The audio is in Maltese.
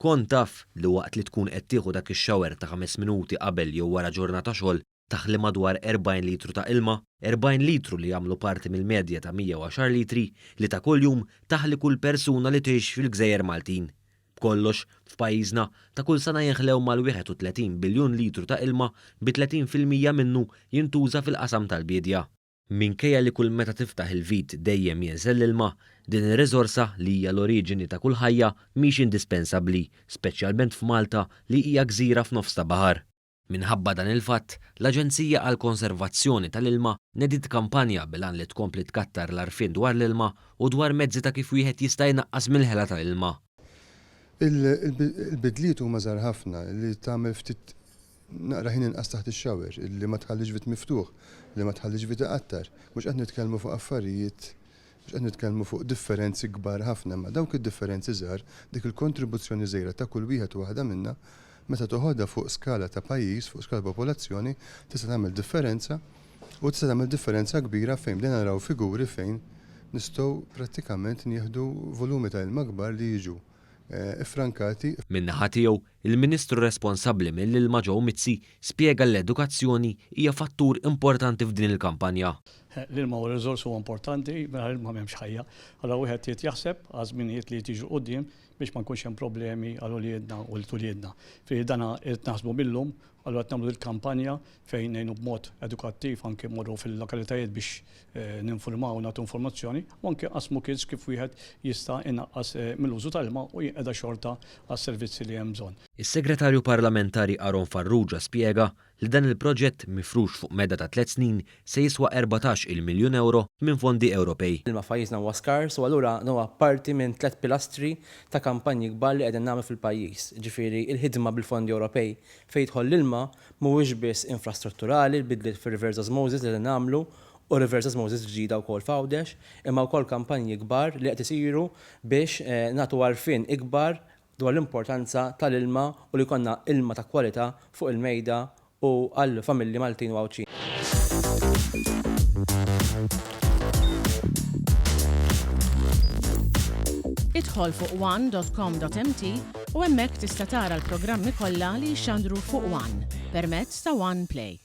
Kont taf li waqt li tkun qed tieħu dak ix-xawer ta' 5 minuti qabel jew wara ġurnata xogħol taħli madwar 40 litru ta' ilma, 40 litru li jagħmlu parti mill-medja ta' 110 litri li ta' kuljum taħli kull persuna li tgħix fil-Gżejjer Maltin. B'kollox, f'pajjiżna ta' kull sena jinħlew mal-31 biljun litru ta' ilma bi 30% minnu jintuża fil-qasam tal-bidja. Minkejja li kull meta tiftaħ il-vit dejjem jinżel l-ilma, din ir-riżorsa li hija l-oriġini ta' kull ħajja mhix indispensabbli, speċjalment f'Malta li hija gżira f'nofs ta' baħar. Minħabba dan il-fatt, l-Aġenzija għall konservazzjoni tal-Ilma nediet kampanja bilan li tkompli tkattar l-arfien dwar l-ilma u dwar mezzi ta' kif wieħed jista' jnaqqas mill-ħela tal-ilma. Il-bidliet huma żgħar ħafna li tagħmel ftit naqra ħin inqas taħt ix-xawer, li ma tħallix vit miftuħ, li ma tħallix vit iqattar. Mhux qed nitkellmu fuq affarijiet, mhux qed nitkellmu fuq differenzi kbar ħafna, ma dawk id-differenzi żgħar dik il-kontribuzzjoni żgħira ta' kull wieħed u waħda minnha meta toħodha fuq skala ta' pajjiż, fuq skala popolazzjoni, tista' tagħmel differenza u tista' tagħmel differenza kbira fejn bdejna naraw figuri fejn nistgħu prattikament nieħdu volumi ta' ilma kbar li jiġu frankati. Min-naħa tiegħu, il-Ministru responsabbli mill-ilma Joe Mizzi spjega l-edukazzjoni hija fattur importanti f'din il-kampanja. L-ilma u r-riżors huwa importanti, mela l-ilma m'hemmx ħajja. Allura wieħed jiet jaħseb għażminijiet li tiġu quddiem biex ma nkunx hemm problemi għal uliedna u l-tuliedna. Fi dana qed naħsbu millum, allura qed nagħmlu l-kampanja fejn ngħinu b'mod edukattiv anke mmorru fil-lokalitajiet biex ninformaw u nagħtu informazzjoni u anke qasmu kids kif wieħed jista' inaqqas mill-użu tal-ilma u jinqeda xorta għas-servizzi li hemm bżonn. Is-Segretarju Parlamentari Aron Farrugia spjega li dan il-proġett mifrux fuq medda ta' 3 snin se jiswa 14 miljun euro minn fondi Ewropej. Ilma f'pajjiżna huwa skars u allura huwa parti minn 3 pilastri ta' kampanji kbar li qegħdin nagħmlu fil-pajjiż. Ġifieri il-ħidma bil-fondi Ewropej fejn jidħol l-ilma mhuwiex biss infrastrutturali l-bidliet fir-reverse osmosis li nagħmlu u reverse osmosis ġdida wkoll f'Għawdex, imma wkoll kampanji kbar li qed isiru biex nagħtu għarfien ikbar dwar l-importanza tal-ilma u li jkollna ilma ta' kwalità fuq il-mejda u għall-familji Maltin u Għawċin. Idħol fuq one.com.mt u hemmhekk tista' tara l-programmi kollha li jxandru fuq One permezz ta' One Play.